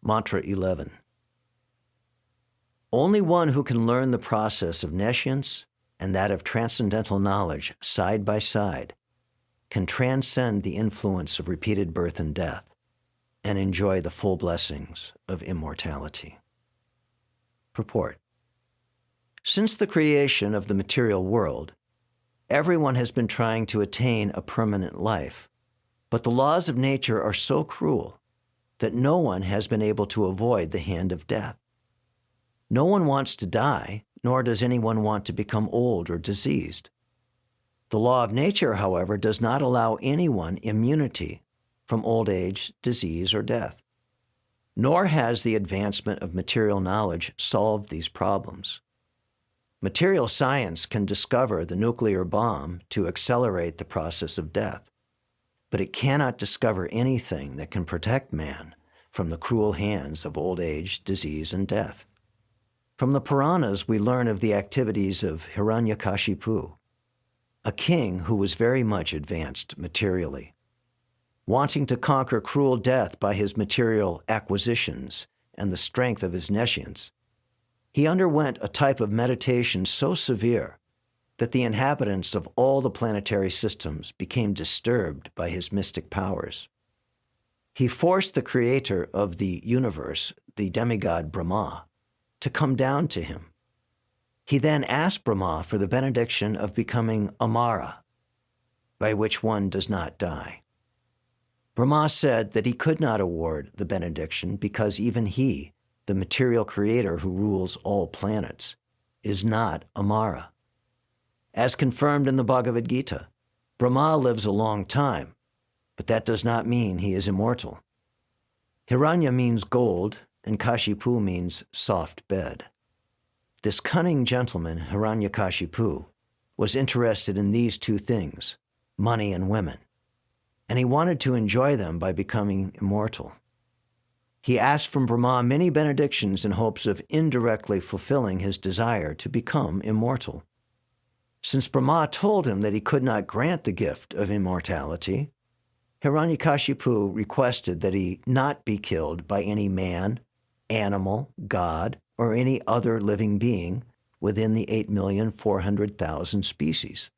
Mantra 11. Only one who can learn the process of nescience and that of transcendental knowledge side by side can transcend the influence of repeated birth and death and enjoy the full blessings of immortality. Purport. Since the creation of the material world, everyone has been trying to attain a permanent life, but the laws of nature are so cruel that no one has been able to avoid the hand of death. No one wants to die, nor does anyone want to become old or diseased. The law of nature, however, does not allow anyone immunity from old age, disease, or death. Nor has the advancement of material knowledge solved these problems. Material science can discover the nuclear bomb to accelerate the process of death, but it cannot discover anything that can protect man from the cruel hands of old age, disease, and death. From the Puranas, we learn of the activities of Hiranyakashipu, a king who was very much advanced materially. Wanting to conquer cruel death by his material acquisitions and the strength of his nescience, he underwent a type of meditation so severe that the inhabitants of all the planetary systems became disturbed by his mystic powers. He forced the creator of the universe, the demigod Brahma, to come down to him. He then asked Brahma for the benediction of becoming Amara, by which one does not die. Brahma said that he could not award the benediction because even he, the material creator who rules all planets, is not Amara. As confirmed in the Bhagavad Gita, Brahma lives a long time, but that does not mean he is immortal. Hiranya means gold, and Kashipu means soft bed. This cunning gentleman, Hiranyakashipu, was interested in these two things, money and women, and he wanted to enjoy them by becoming immortal. He asked from Brahma many benedictions in hopes of indirectly fulfilling his desire to become immortal. Since Brahma told him that he could not grant the gift of immortality, Hiranyakashipu requested that he not be killed by any man, animal, god, or any other living being within the 8,400,000 species.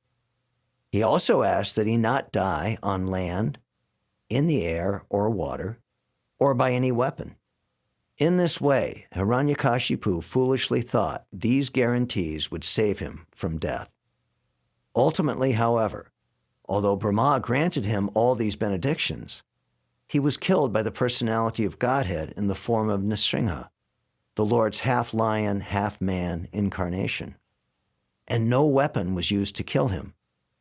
He also asked that he not die on land, in the air or water, or by any weapon. In this way, Hiranyakashipu foolishly thought these guarantees would save him from death. Ultimately, however, although Brahma granted him all these benedictions, he was killed by the Personality of Godhead in the form of Nrsimha, the Lord's half-lion, half-man incarnation. And no weapon was used to kill him,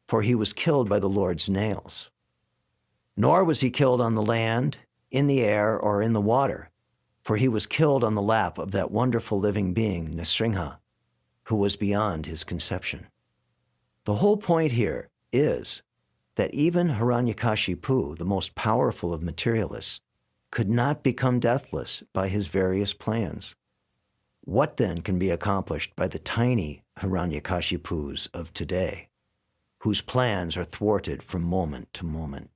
for he was killed by the Lord's nails. Nor was he killed on the land, in the air, or in the water, for he was killed on the lap of that wonderful living being, Nrsimha, who was beyond his conception. The whole point here is that even Hiranyakashipu, the most powerful of materialists, could not become deathless by his various plans. What then can be accomplished by the tiny Hiranyakashipus of today, whose plans are thwarted from moment to moment?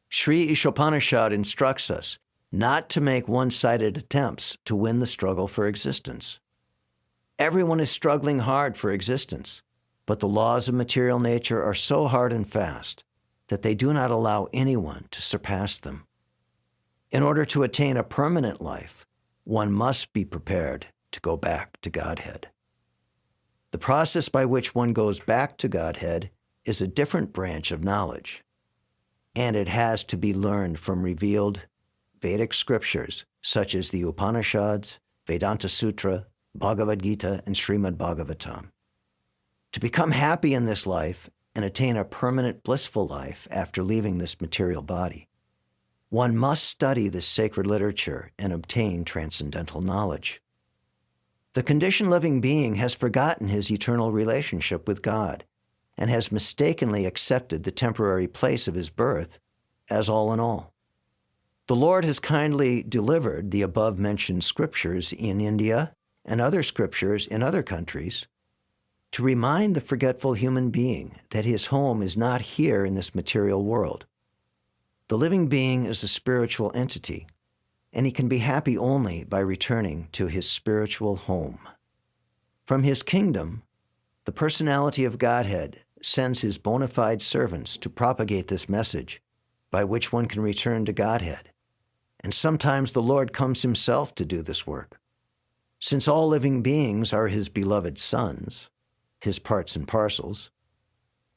Sri Isopanishad instructs us not to make one-sided attempts to win the struggle for existence. Everyone is struggling hard for existence, but the laws of material nature are so hard and fast that they do not allow anyone to surpass them. In order to attain a permanent life, one must be prepared to go back to Godhead. The process by which one goes back to Godhead is a different branch of knowledge, and it has to be learned from revealed Vedic scriptures such as the Upanishads, Vedanta Sutra, Bhagavad Gita, and Srimad Bhagavatam. To become happy in this life and attain a permanent blissful life after leaving this material body, one must study this sacred literature and obtain transcendental knowledge. The conditioned living being has forgotten his eternal relationship with God and has mistakenly accepted the temporary place of his birth as all in all. The Lord has kindly delivered the above-mentioned scriptures in India and other scriptures in other countries to remind the forgetful human being that his home is not here in this material world. The living being is a spiritual entity, and he can be happy only by returning to his spiritual home. From his kingdom, the Personality of Godhead sends his bona fide servants to propagate this message by which one can return to Godhead. And sometimes the Lord comes himself to do this work. Since all living beings are his beloved sons, his parts and parcels,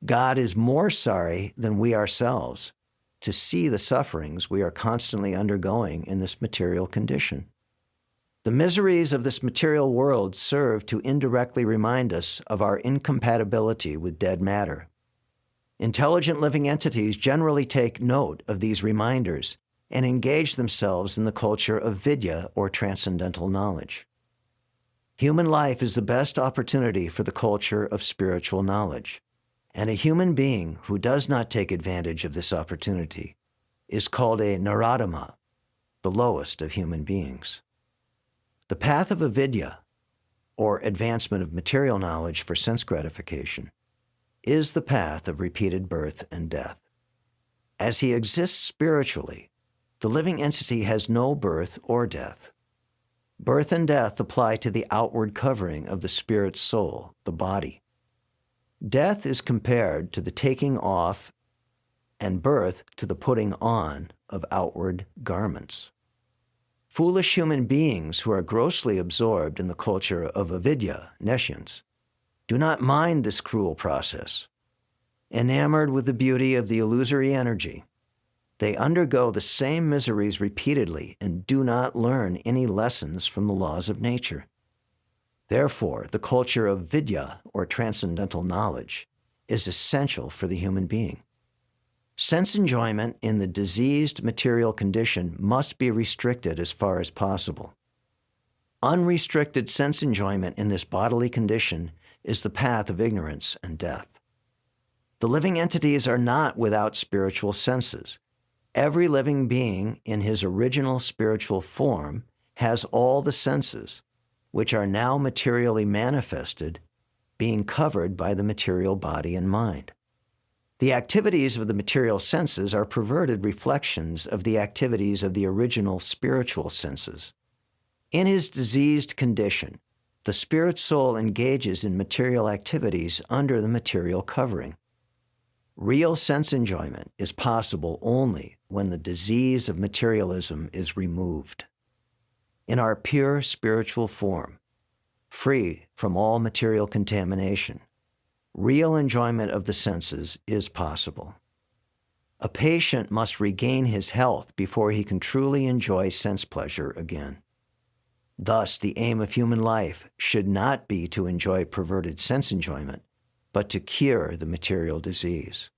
God is more sorry than we ourselves to see the sufferings we are constantly undergoing in this material condition. The miseries of this material world serve to indirectly remind us of our incompatibility with dead matter. Intelligent living entities generally take note of these reminders and engage themselves in the culture of vidya, or transcendental knowledge. Human life is the best opportunity for the culture of spiritual knowledge, and a human being who does not take advantage of this opportunity is called a Naradama, the lowest of human beings. The path of avidya, or advancement of material knowledge for sense gratification, is the path of repeated birth and death. As he exists spiritually, the living entity has no birth or death. Birth and death apply to the outward covering of the spirit's soul, the body. Death is compared to the taking off, and birth to the putting on of outward garments. Foolish human beings who are grossly absorbed in the culture of avidya, nescience, do not mind this cruel process. Enamored with the beauty of the illusory energy, they undergo the same miseries repeatedly and do not learn any lessons from the laws of nature. Therefore, the culture of vidya, or transcendental knowledge, is essential for the human being. Sense enjoyment in the diseased material condition must be restricted as far as possible. Unrestricted sense enjoyment in this bodily condition is the path of ignorance and death. The living entities are not without spiritual senses. Every living being in his original spiritual form has all the senses, which are now materially manifested, being covered by the material body and mind. The activities of the material senses are perverted reflections of the activities of the original spiritual senses. In his diseased condition, the spirit soul engages in material activities under the material covering. Real sense enjoyment is possible only when the disease of materialism is removed. In our pure spiritual form, free from all material contamination, real enjoyment of the senses is possible. A patient must regain his health before he can truly enjoy sense pleasure again. Thus, the aim of human life should not be to enjoy perverted sense enjoyment, but to cure the material disease.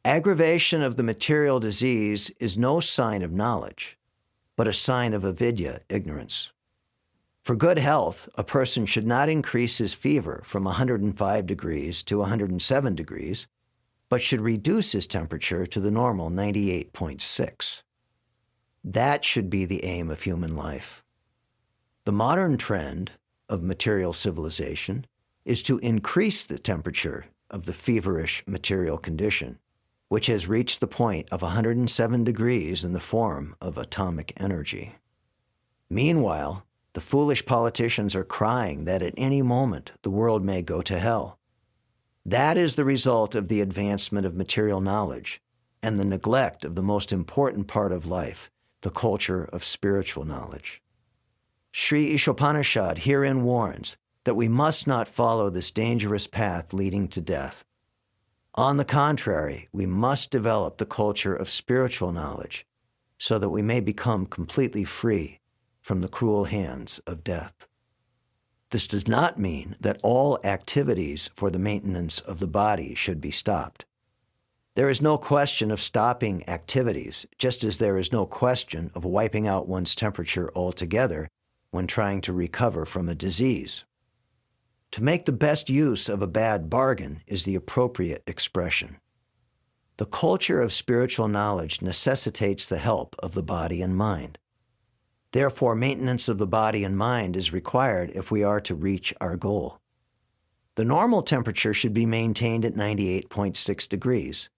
Aggravation of the material disease is no sign of knowledge, but a sign of avidya, ignorance. For good health, a person should not increase his fever from 105 degrees to 107 degrees, but should reduce his temperature to the normal 98.6. That should be the aim of human life. The modern trend of material civilization is to increase the temperature of the feverish material condition, which has reached the point of 107 degrees in the form of atomic energy. Meanwhile, the foolish politicians are crying that at any moment the world may go to hell. That is the result of the advancement of material knowledge and the neglect of the most important part of life, the culture of spiritual knowledge. Sri Isopanishad herein warns that we must not follow this dangerous path leading to death. On the contrary, we must develop the culture of spiritual knowledge so that we may become completely free from the cruel hands of death. This does not mean that all activities for the maintenance of the body should be stopped. There is no question of stopping activities, just as there is no question of wiping out one's temperature altogether when trying to recover from a disease. To make the best use of a bad bargain is the appropriate expression. The culture of spiritual knowledge necessitates the help of the body and mind. Therefore, maintenance of the body and mind is required if we are to reach our goal. The normal temperature should be maintained at 98.6 degrees,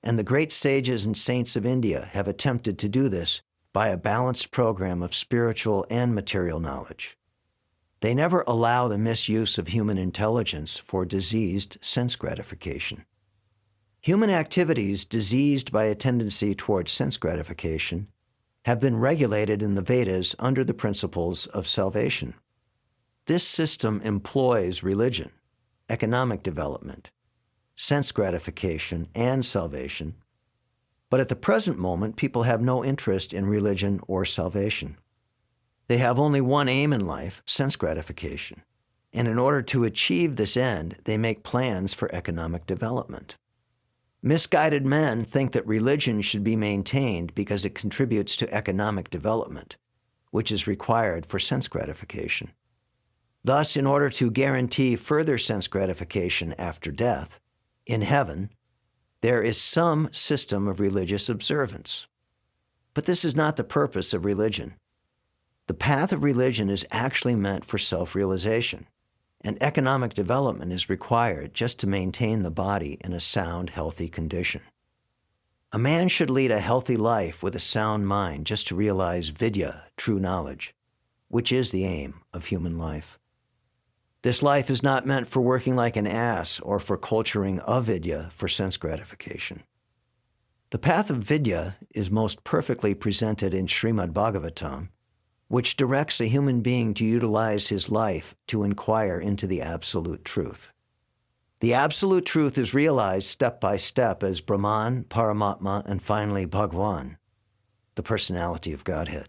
and the great sages and saints of India have attempted to do this by a balanced program of spiritual and material knowledge. They never allow the misuse of human intelligence for diseased sense gratification. Human activities diseased by a tendency towards sense gratification have been regulated in the Vedas under the principles of salvation. This system employs religion, economic development, sense gratification, and salvation. But at the present moment, people have no interest in religion or salvation. They have only one aim in life, sense gratification. And in order to achieve this end, they make plans for economic development. Misguided men think that religion should be maintained because it contributes to economic development, which is required for sense gratification. Thus, in order to guarantee further sense gratification after death, in heaven, there is some system of religious observance. But this is not the purpose of religion. The path of religion is actually meant for self-realization, and economic development is required just to maintain the body in a sound, healthy condition. A man should lead a healthy life with a sound mind just to realize vidya, true knowledge, which is the aim of human life. This life is not meant for working like an ass or for culturing avidya for sense gratification. The path of vidya is most perfectly presented in Srimad Bhagavatam, which directs a human being to utilize his life to inquire into the absolute truth. The absolute truth is realized step by step as Brahman, Paramatma, and finally Bhagwan, the personality of Godhead.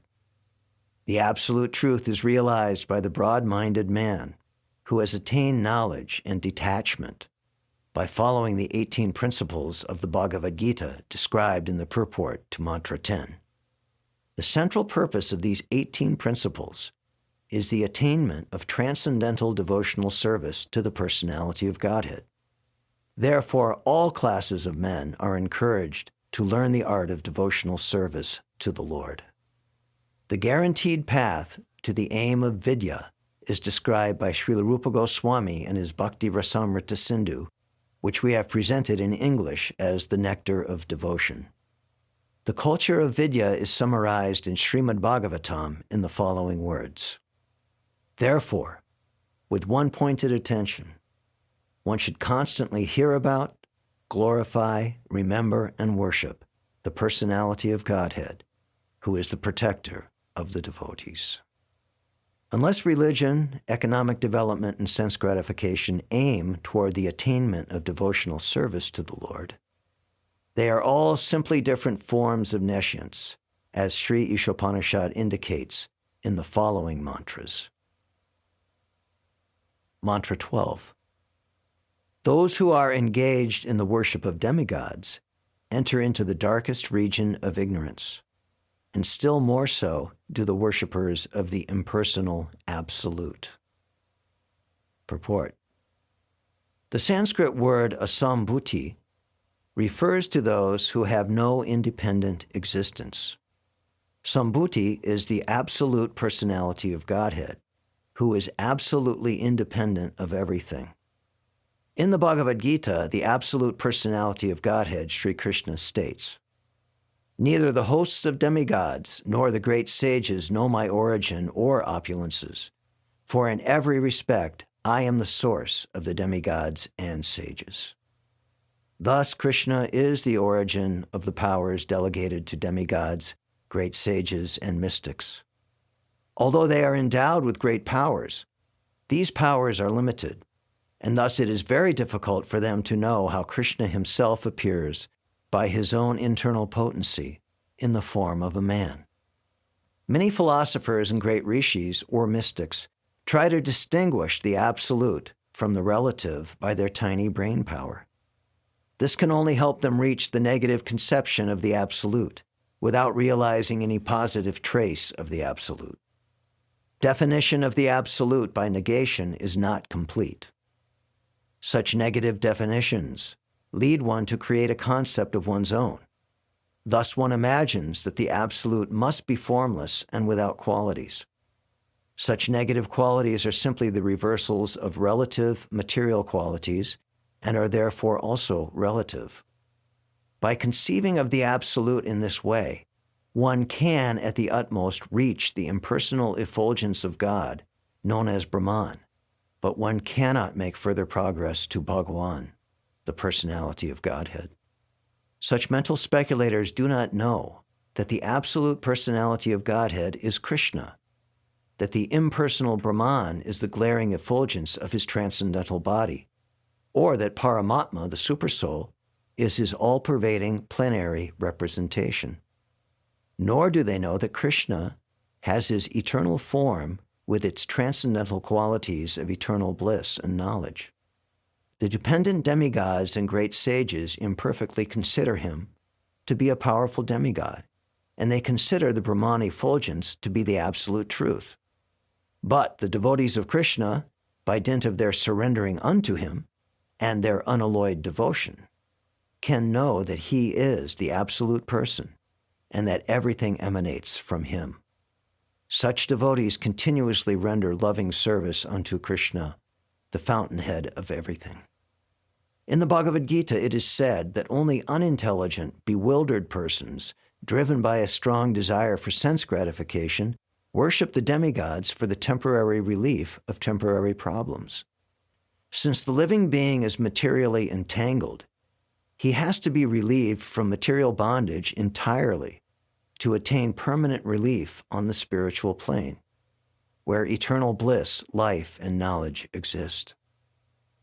The absolute truth is realized by the broad-minded man who has attained knowledge and detachment by following the 18 principles of the Bhagavad Gita described in the purport to Mantra 10. The central purpose of these 18 principles is the attainment of transcendental devotional service to the personality of Godhead. Therefore, all classes of men are encouraged to learn the art of devotional service to the Lord. The guaranteed path to the aim of vidya is described by Srila Rupa Goswami in his Bhakti Rasamrita Sindhu, which we have presented in English as the Nectar of Devotion. The culture of vidya is summarized in Srimad Bhagavatam in the following words. Therefore, with one-pointed attention, one should constantly hear about, glorify, remember, and worship the personality of Godhead, who is the protector of the devotees. Unless religion, economic development, and sense gratification aim toward the attainment of devotional service to the Lord, they are all simply different forms of nescience, as Sri Isopanishad indicates in the following mantras. Mantra 12. Those who are engaged in the worship of demigods enter into the darkest region of ignorance, and still more so do the worshippers of the impersonal Absolute. Purport. The Sanskrit word asambhuti refers to those who have no independent existence. Sambhuti is the absolute personality of Godhead, who is absolutely independent of everything. In the Bhagavad Gita, the absolute personality of Godhead, Sri Krishna states, "Neither the hosts of demigods nor the great sages know my origin or opulences, for in every respect I am the source of the demigods and sages." Thus, Krishna is the origin of the powers delegated to demigods, great sages, and mystics. Although they are endowed with great powers, these powers are limited, and thus it is very difficult for them to know how Krishna himself appears by his own internal potency in the form of a man. Many philosophers and great rishis or mystics try to distinguish the absolute from the relative by their tiny brain power. This can only help them reach the negative conception of the absolute without realizing any positive trace of the absolute. Definition of the absolute by negation is not complete. Such negative definitions lead one to create a concept of one's own. Thus one imagines that the absolute must be formless and without qualities. Such negative qualities are simply the reversals of relative material qualities and are therefore also relative. By conceiving of the absolute in this way, one can, at the utmost, reach the impersonal effulgence of God, known as Brahman, but one cannot make further progress to Bhagawan, the personality of Godhead. Such mental speculators do not know that the absolute personality of Godhead is Krishna, that the impersonal Brahman is the glaring effulgence of his transcendental body, or that Paramatma, the Supersoul, is his all-pervading plenary representation. Nor do they know that Krishna has his eternal form with its transcendental qualities of eternal bliss and knowledge. The dependent demigods and great sages imperfectly consider him to be a powerful demigod, and they consider the Brahman effulgence to be the absolute truth. But the devotees of Krishna, by dint of their surrendering unto him and their unalloyed devotion, can know that he is the absolute person and that everything emanates from him. Such devotees continuously render loving service unto Krishna, the fountainhead of everything. In the Bhagavad Gita, it is said that only unintelligent, bewildered persons, driven by a strong desire for sense gratification, worship the demigods for the temporary relief of temporary problems. Since the living being is materially entangled, he has to be relieved from material bondage entirely to attain permanent relief on the spiritual plane, where eternal bliss, life, and knowledge exist.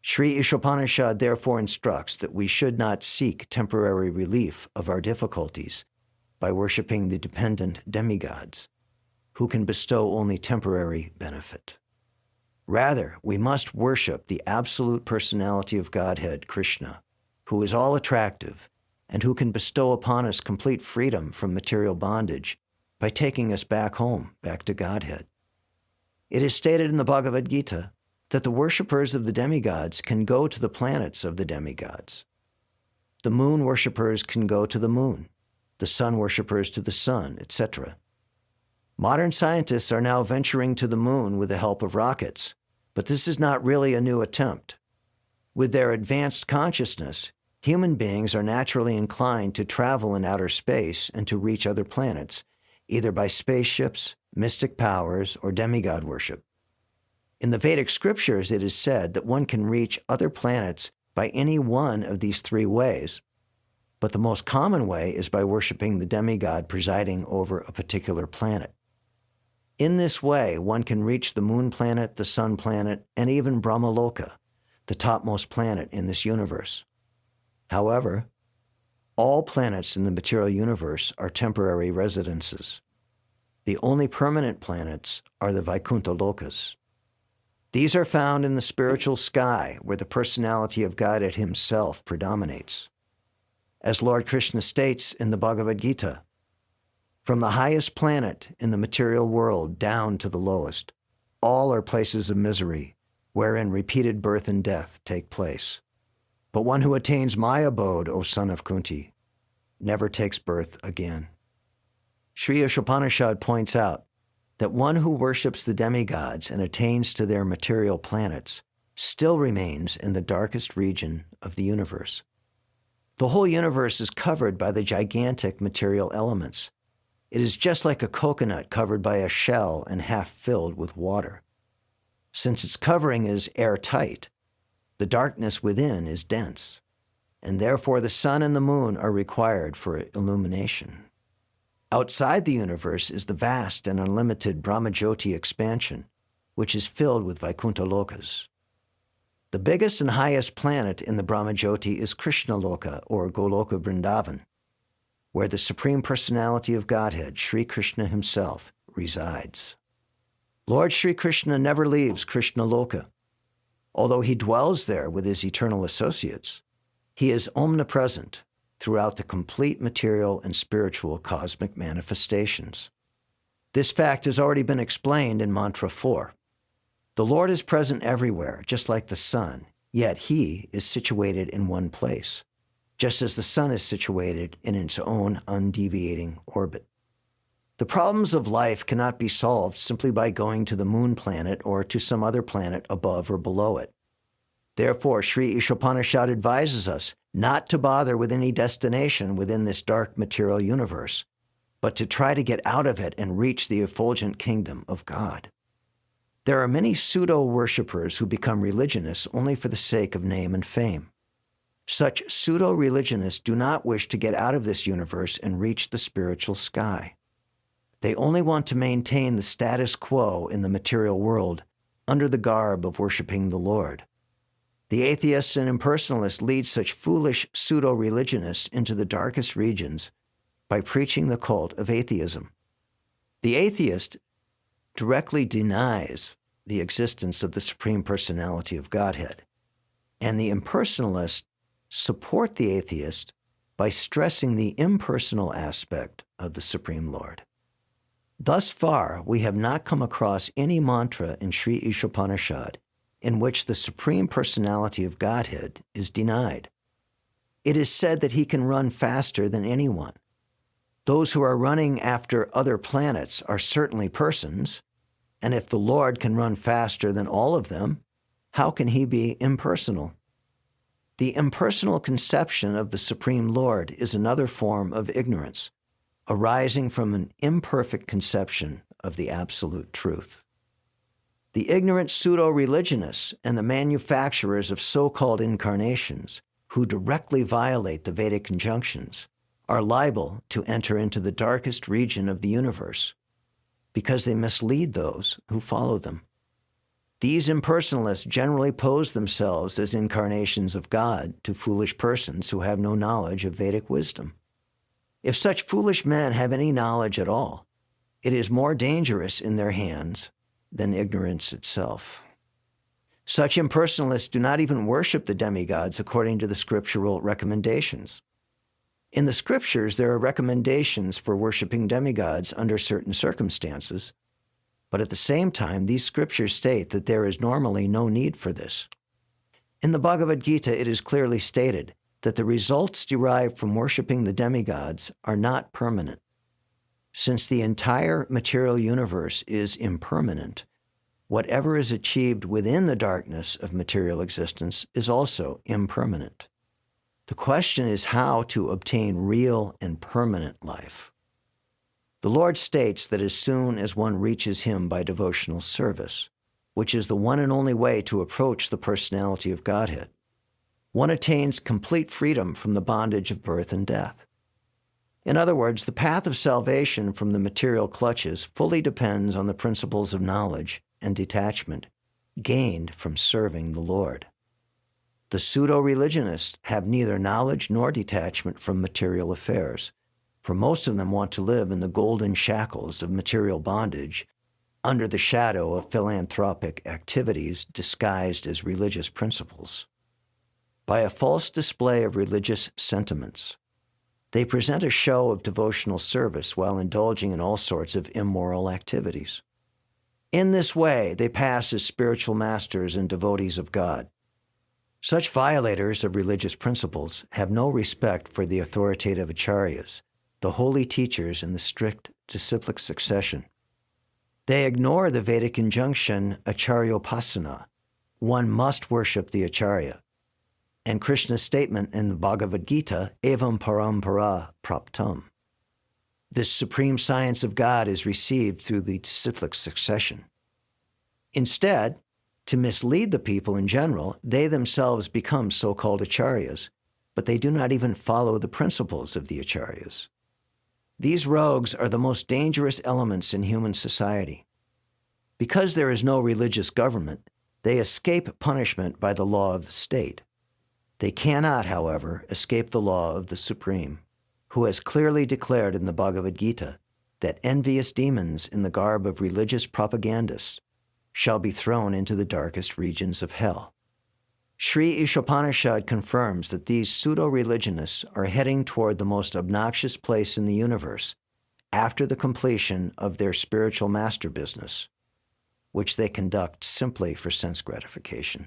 Sri Isopanishad therefore instructs that we should not seek temporary relief of our difficulties by worshiping the dependent demigods, who can bestow only temporary benefit. Rather, we must worship the absolute personality of Godhead, Krishna, who is all attractive and who can bestow upon us complete freedom from material bondage by taking us back home, back to Godhead. It is stated in the Bhagavad Gita that the worshippers of the demigods can go to the planets of the demigods. The moon worshippers can go to the moon, the sun worshippers to the sun, etc. Modern scientists are now venturing to the moon with the help of rockets, but this is not really a new attempt. With their advanced consciousness, human beings are naturally inclined to travel in outer space and to reach other planets, either by spaceships, mystic powers, or demigod worship. In the Vedic scriptures, it is said that one can reach other planets by any one of these three ways, but the most common way is by worshiping the demigod presiding over a particular planet. In this way, one can reach the moon planet, the sun planet, and even Brahmaloka, the topmost planet in this universe. However, all planets in the material universe are temporary residences. The only permanent planets are the Vaikuntha Lokas. These are found in the spiritual sky, where the personality of Godhead himself predominates. As Lord Krishna states in the Bhagavad Gita, from the highest planet in the material world down to the lowest, all are places of misery, wherein repeated birth and death take place. But one who attains my abode, O son of Kunti, never takes birth again. Sri Isopanishad points out that one who worships the demigods and attains to their material planets still remains in the darkest region of the universe. The whole universe is covered by the gigantic material elements. It is just like a coconut covered by a shell and half filled with water. Since its covering is airtight, the darkness within is dense, and therefore the sun and the moon are required for illumination. Outside the universe is the vast and unlimited Brahmajyoti Expansion, which is filled with Vaikuntha Lokas. The biggest and highest planet in the Brahmajyoti is Krishna Loka, or Goloka Vrindavan, where the Supreme Personality of Godhead, Sri Krishna himself, resides. Lord Sri Krishna never leaves Krishna Loka. Although he dwells there with his eternal associates, he is omnipresent throughout the complete material and spiritual cosmic manifestations. This fact has already been explained in Mantra 4. The Lord is present everywhere, just like the sun, yet he is situated in one place, just as the sun is situated in its own undeviating orbit. The problems of life cannot be solved simply by going to the moon planet or to some other planet above or below it. Therefore, Sri Isopanishad advises us not to bother with any destination within this dark material universe, but to try to get out of it and reach the effulgent kingdom of God. There are many pseudo-worshippers who become religionists only for the sake of name and fame. Such pseudo-religionists do not wish to get out of this universe and reach the spiritual sky. They only want to maintain the status quo in the material world under the garb of worshiping the Lord. The atheists and impersonalists lead such foolish pseudo-religionists into the darkest regions by preaching the cult of atheism. The atheist directly denies the existence of the Supreme Personality of Godhead, and the impersonalists support the atheist by stressing the impersonal aspect of the Supreme Lord. Thus far, we have not come across any mantra in Sri Isopanishad in which the Supreme Personality of Godhead is denied. It is said that he can run faster than anyone. Those who are running after other planets are certainly persons, and if the Lord can run faster than all of them, how can he be impersonal? The impersonal conception of the Supreme Lord is another form of ignorance, arising from an imperfect conception of the absolute truth. The ignorant pseudo-religionists and the manufacturers of so-called incarnations who directly violate the Vedic injunctions are liable to enter into the darkest region of the universe because they mislead those who follow them. These impersonalists generally pose themselves as incarnations of God to foolish persons who have no knowledge of Vedic wisdom. If such foolish men have any knowledge at all, it is more dangerous in their hands than ignorance itself. Such impersonalists do not even worship the demigods according to the scriptural recommendations. In the scriptures, there are recommendations for worshiping demigods under certain circumstances, but at the same time, these scriptures state that there is normally no need for this. In the Bhagavad Gita, it is clearly stated that the results derived from worshiping the demigods are not permanent. Since the entire material universe is impermanent, whatever is achieved within the darkness of material existence is also impermanent. The question is how to obtain real and permanent life. The Lord states that as soon as one reaches Him by devotional service, which is the one and only way to approach the personality of Godhead, one attains complete freedom from the bondage of birth and death. In other words, the path of salvation from the material clutches fully depends on the principles of knowledge and detachment gained from serving the Lord. The pseudo-religionists have neither knowledge nor detachment from material affairs, for most of them want to live in the golden shackles of material bondage under the shadow of philanthropic activities disguised as religious principles. By a false display of religious sentiments, they present a show of devotional service while indulging in all sorts of immoral activities. In this way, they pass as spiritual masters and devotees of God. Such violators of religious principles have no respect for the authoritative acharyas, the holy teachers in the strict disciplic succession. They ignore the Vedic injunction acharyopasana, one must worship the acharya, and Krishna's statement in the Bhagavad Gita, evam parampara praptam. This supreme science of God is received through the disciplic succession. Instead, to mislead the people in general, they themselves become so-called acharyas, but they do not even follow the principles of the acharyas. These rogues are the most dangerous elements in human society. Because there is no religious government, they escape punishment by the law of the state. They cannot, however, escape the law of the Supreme, who has clearly declared in the Bhagavad Gita that envious demons in the garb of religious propagandists shall be thrown into the darkest regions of hell. Sri Isopanishad confirms that these pseudo-religionists are heading toward the most obnoxious place in the universe after the completion of their spiritual master business, which they conduct simply for sense gratification.